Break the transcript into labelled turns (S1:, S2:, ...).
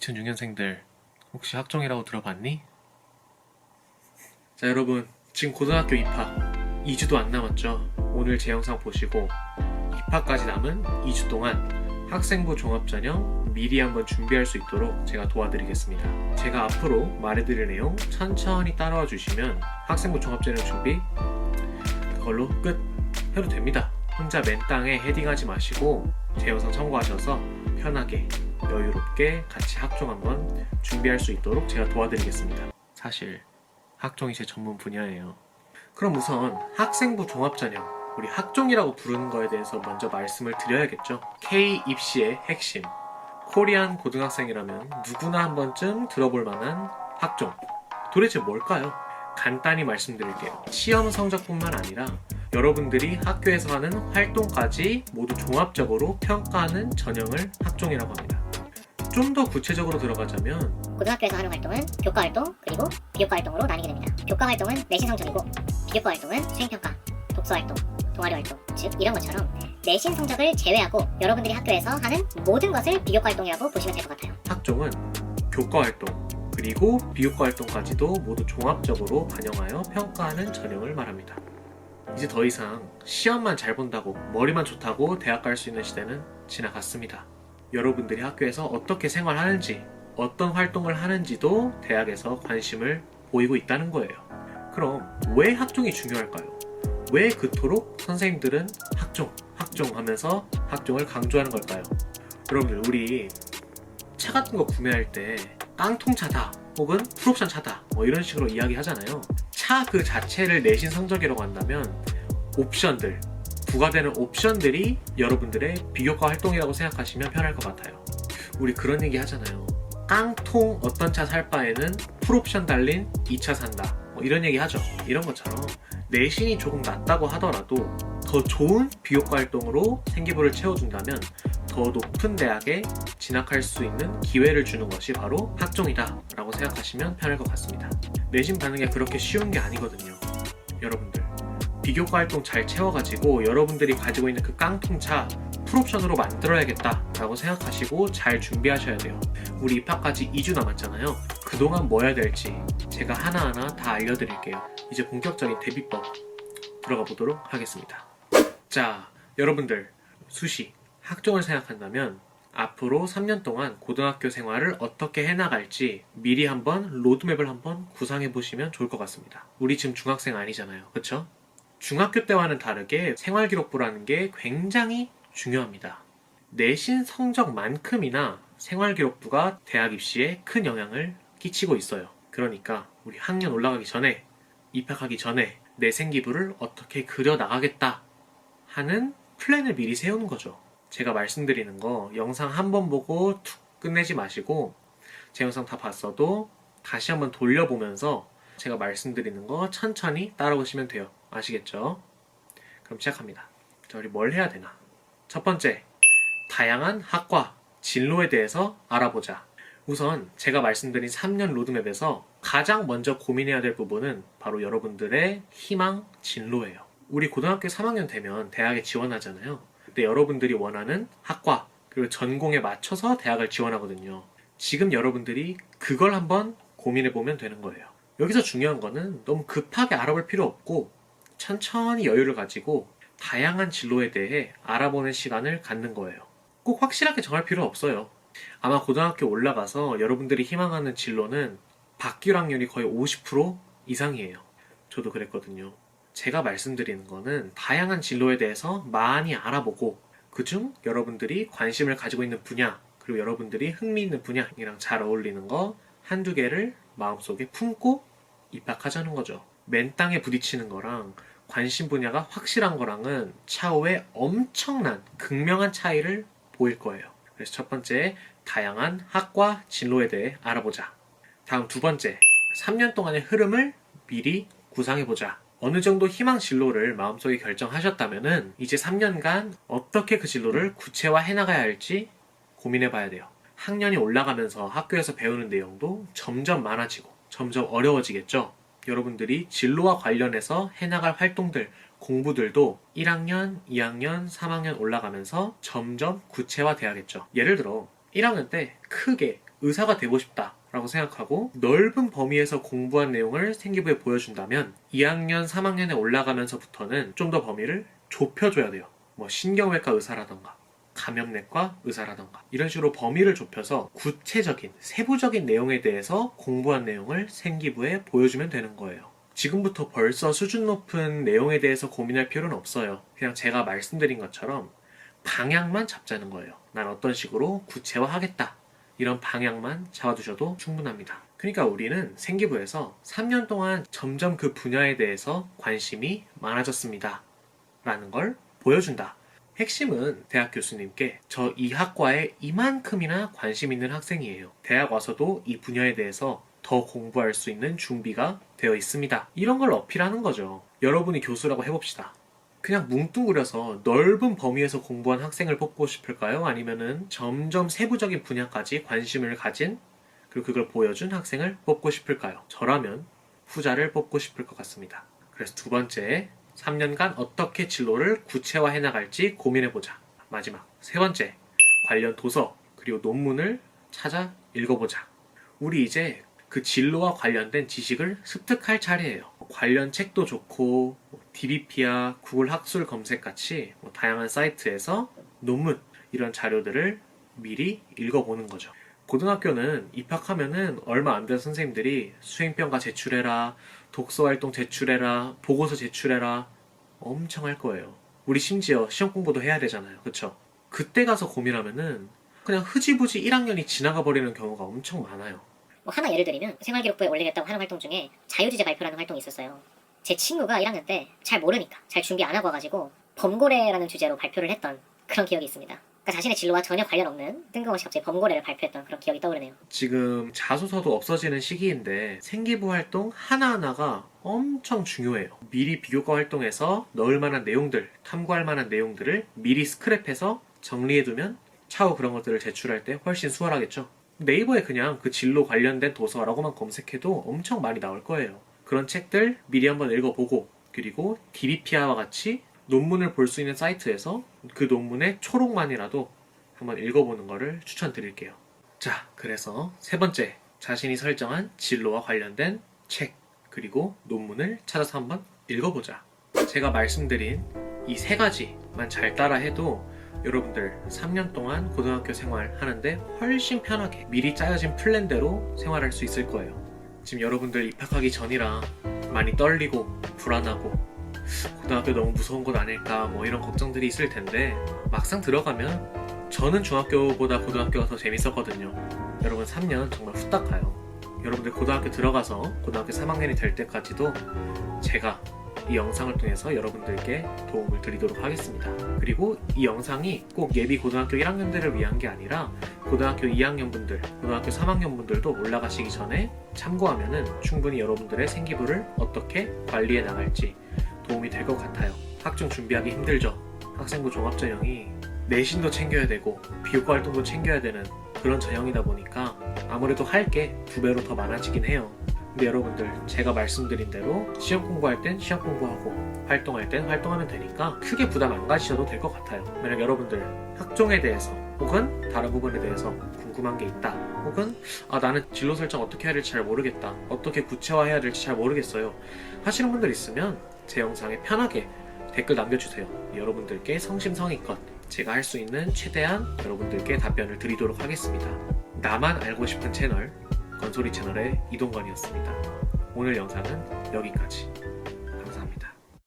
S1: 2006년생들 혹시 학종이라고 들어봤니? 자, 여러분, 지금 고등학교 입학 2주도 안 남았죠? 오늘 제 영상 보시고 입학까지 남은 2주 동안 학생부 종합전형 미리 한번 준비할 수 있도록 제가 도와드리겠습니다. 제가 앞으로 말해드릴 내용 천천히 따라와 주시면 학생부 종합전형 준비 그걸로 끝 해도 됩니다. 혼자 맨땅에 헤딩하지 마시고 제 영상 참고하셔서 편하게 여유롭게 같이 학종 한번 준비할 수 있도록 제가 도와드리겠습니다. 사실 학종이 제 전문 분야예요. 그럼 우선 학생부 종합전형, 우리 학종이라고 부르는 거에 대해서 먼저 말씀을 드려야겠죠. K-입시의 핵심, 코리안 고등학생이라면 누구나 한 번쯤 들어볼 만한 학종, 도대체 뭘까요? 간단히 말씀드릴게요. 시험 성적뿐만 아니라 여러분들이 학교에서 하는 활동까지 모두 종합적으로 평가하는 전형을 학종이라고 합니다. 좀 더 구체적으로 들어가자면
S2: 고등학교에서 하는 활동은 교과활동 그리고 비교과활동으로 나뉘게 됩니다. 교과활동은 내신 성적이고 비교과활동은 수행평가, 독서활동, 동아리활동 즉 이런 것처럼 내신 성적을 제외하고 여러분들이 학교에서 하는 모든 것을 비교과활동이라고 보시면 될 것 같아요.
S1: 학종은 교과활동 그리고 비교과활동까지도 모두 종합적으로 반영하여 평가하는 전형을 말합니다. 이제 더 이상 시험만 잘 본다고 머리만 좋다고 대학 갈 수 있는 시대는 지나갔습니다. 여러분들이 학교에서 어떻게 생활하는지 어떤 활동을 하는지도 대학에서 관심을 보이고 있다는 거예요. 그럼 왜 학종이 중요할까요? 왜 그토록 선생님들은 학종 하면서 학종을 강조하는 걸까요? 여러분들, 우리 차 같은 거 구매할 때 깡통차다 혹은 풀옵션 차다 뭐 이런 식으로 이야기 하잖아요. 차 그 자체를 내신 성적이라고 한다면 옵션들, 부과되는 옵션들이 여러분들의 비교과 활동이라고 생각하시면 편할 것 같아요. 우리 그런 얘기 하잖아요. 깡통 어떤 차 살 바에는 풀옵션 달린 2차 산다 뭐 이런 얘기 하죠. 이런 것처럼 내신이 조금 낮다고 하더라도 더 좋은 비교과 활동으로 생기부를 채워준다면 더 높은 대학에 진학할 수 있는 기회를 주는 것이 바로 학종이다 라고 생각하시면 편할 것 같습니다. 내신 받는 게 그렇게 쉬운 게 아니거든요. 여러분들, 비교과 활동 잘 채워가지고 여러분들이 가지고 있는 그 깡통차 풀옵션으로 만들어야겠다 라고 생각하시고 잘 준비하셔야 돼요. 우리 입학까지 2주 남았잖아요. 그동안 뭐 해야 될지 제가 하나하나 다 알려드릴게요. 이제 본격적인 대비법 들어가 보도록 하겠습니다. 자, 여러분들, 수시 학종을 생각한다면 앞으로 3년 동안 고등학교 생활을 어떻게 해나갈지 미리 한번 로드맵을 한번 구상해 보시면 좋을 것 같습니다. 우리 지금 중학생 아니잖아요, 그쵸? 중학교 때와는 다르게 생활기록부라는 게 굉장히 중요합니다. 내신 성적만큼이나 생활기록부가 대학 입시에 큰 영향을 끼치고 있어요. 그러니까 우리 학년 올라가기 전에, 입학하기 전에 내 생기부를 어떻게 그려나가겠다 하는 플랜을 미리 세우는 거죠. 제가 말씀드리는 거 영상 한 번 보고 툭 끝내지 마시고 제 영상 다 봤어도 다시 한번 돌려보면서 제가 말씀드리는 거 천천히 따라오시면 돼요. 아시겠죠? 그럼 시작합니다. 자, 우리 뭘 해야 되나? 첫 번째, 다양한 학과, 진로에 대해서 알아보자. 우선 제가 말씀드린 3년 로드맵에서 가장 먼저 고민해야 될 부분은 바로 여러분들의 희망 진로예요. 우리 고등학교 3학년 되면 대학에 지원하잖아요. 그때 여러분들이 원하는 학과 그리고 전공에 맞춰서 대학을 지원하거든요. 지금 여러분들이 그걸 한번 고민해보면 되는 거예요. 여기서 중요한 거는 너무 급하게 알아볼 필요 없고 천천히 여유를 가지고 다양한 진로에 대해 알아보는 시간을 갖는 거예요. 꼭 확실하게 정할 필요 없어요. 아마 고등학교 올라가서 여러분들이 희망하는 진로는 바뀔 확률이 거의 50% 이상이에요. 저도 그랬거든요. 제가 말씀드리는 거는 다양한 진로에 대해서 많이 알아보고 그중 여러분들이 관심을 가지고 있는 분야 그리고 여러분들이 흥미있는 분야이랑 잘 어울리는 거 한두 개를 마음속에 품고 입학하자는 거죠. 맨땅에 부딪히는 거랑 관심 분야가 확실한 거랑은 차후에 엄청난 극명한 차이를 보일 거예요. 그래서 첫 번째, 다양한 학과 진로에 대해 알아보자. 다음 두 번째, 3년 동안의 흐름을 미리 구상해보자. 어느 정도 희망 진로를 마음속에 결정하셨다면은 이제 3년간 어떻게 그 진로를 구체화해 나가야 할지 고민해봐야 돼요. 학년이 올라가면서 학교에서 배우는 내용도 점점 많아지고 점점 어려워지겠죠. 여러분들이 진로와 관련해서 해나갈 활동들, 공부들도 1학년, 2학년, 3학년 올라가면서 점점 구체화돼야겠죠. 예를 들어 1학년 때 크게 의사가 되고 싶다 라고 생각하고 넓은 범위에서 공부한 내용을 생기부에 보여준다면 2학년, 3학년에 올라가면서부터는 좀 더 범위를 좁혀줘야 돼요. 뭐 신경외과 의사라던가 감염내과 의사라던가 이런 식으로 범위를 좁혀서 구체적인 세부적인 내용에 대해서 공부한 내용을 생기부에 보여주면 되는 거예요. 지금부터 벌써 수준 높은 내용에 대해서 고민할 필요는 없어요. 그냥 제가 말씀드린 것처럼 방향만 잡자는 거예요. 난 어떤 식으로 구체화하겠다. 이런 방향만 잡아두셔도 충분합니다. 그러니까 우리는 생기부에서 3년 동안 점점 그 분야에 대해서 관심이 많아졌습니다. 라는 걸 보여준다. 핵심은 대학 교수님께 저 이 학과에 이만큼이나 관심 있는 학생이에요. 대학 와서도 이 분야에 대해서 더 공부할 수 있는 준비가 되어 있습니다. 이런 걸 어필하는 거죠. 여러분이 교수라고 해봅시다. 그냥 뭉뚱그려서 넓은 범위에서 공부한 학생을 뽑고 싶을까요? 아니면은 점점 세부적인 분야까지 관심을 가진 그리고 그걸 보여준 학생을 뽑고 싶을까요? 저라면 후자를 뽑고 싶을 것 같습니다. 그래서 두 번째, 3년간 어떻게 진로를 구체화해 나갈지 고민해보자. 마지막, 세 번째, 관련 도서 그리고 논문을 찾아 읽어보자. 우리 이제 그 진로와 관련된 지식을 습득할 차례예요. 관련 책도 좋고 DBP야 구글 학술 검색같이 다양한 사이트에서 논문 이런 자료들을 미리 읽어보는 거죠. 고등학교는 입학하면은 얼마 안 된 선생님들이 수행평가 제출해라, 독서활동 제출해라, 보고서 제출해라 엄청 할 거예요. 우리 심지어 시험 공부도 해야 되잖아요. 그쵸? 그때 가서 고민하면은 그냥 흐지부지 1학년이 지나가 버리는 경우가 엄청 많아요.
S2: 뭐 하나 예를 들면 생활기록부에 올리겠다고 하는 활동 중에 자유주제 발표라는 활동이 있었어요. 제 친구가 1학년 때 잘 모르니까 잘 준비 안 하고 와가지고 범고래라는 주제로 발표를 했던 그런 기억이 있습니다. 그러니까 자신의 진로와 전혀 관련 없는 뜬금없이 갑자기 범고래를 발표했던 그런 기억이 떠오르네요.
S1: 지금 자소서도 없어지는 시기인데 생기부 활동 하나하나가 엄청 중요해요. 미리 비교과 활동에서 넣을 만한 내용들, 탐구할 만한 내용들을 미리 스크랩해서 정리해두면 차후 그런 것들을 제출할 때 훨씬 수월하겠죠. 네이버에 그냥 그 진로 관련된 도서라고만 검색해도 엄청 많이 나올 거예요. 그런 책들 미리 한번 읽어보고 그리고 DBP야와 같이 논문을 볼 수 있는 사이트에서 그 논문의 초록만이라도 한번 읽어보는 거를 추천드릴게요. 자, 그래서 세 번째, 자신이 설정한 진로와 관련된 책 그리고 논문을 찾아서 한번 읽어보자. 제가 말씀드린 이 세 가지만 잘 따라해도 여러분들 3년 동안 고등학교 생활 하는데 훨씬 편하게 미리 짜여진 플랜대로 생활할 수 있을 거예요. 지금 여러분들 입학하기 전이라 많이 떨리고 불안하고 고등학교 너무 무서운 곳 아닐까 뭐 이런 걱정들이 있을 텐데 막상 들어가면 저는 중학교보다 고등학교가 더 재밌었거든요. 여러분 3년 정말 후딱 가요. 여러분들 고등학교 들어가서 고등학교 3학년이 될 때까지도 제가 이 영상을 통해서 여러분들께 도움을 드리도록 하겠습니다. 그리고 이 영상이 꼭 예비 고등학교 1학년들을 위한 게 아니라 고등학교 2학년분들, 고등학교 3학년분들도 올라가시기 전에 참고하면은 충분히 여러분들의 생기부를 어떻게 관리해 나갈지 도움이 될 것 같아요. 학종 준비하기 힘들죠. 학생부 종합전형이 내신도 챙겨야 되고 비교과 활동도 챙겨야 되는 그런 전형이다 보니까 아무래도 할 게 2배로 더 많아지긴 해요. 근데 여러분들 제가 말씀드린 대로 시험 공부할 땐 시험 공부하고 활동할 땐 활동하면 되니까 크게 부담 안 가지셔도 될 것 같아요. 만약 여러분들 학종에 대해서 혹은 다른 부분에 대해서 궁금한 게 있다 혹은 나는 진로 설정 어떻게 해야 될지 잘 모르겠다 어떻게 구체화해야 될지 잘 모르겠어요 하시는 분들 있으면 제 영상에 편하게 댓글 남겨주세요. 여러분들께 성심성의껏 제가 할 수 있는 최대한 여러분들께 답변을 드리도록 하겠습니다. 나만 알고 싶은 채널 건소리 채널의 이동건이었습니다. 오늘 영상은 여기까지.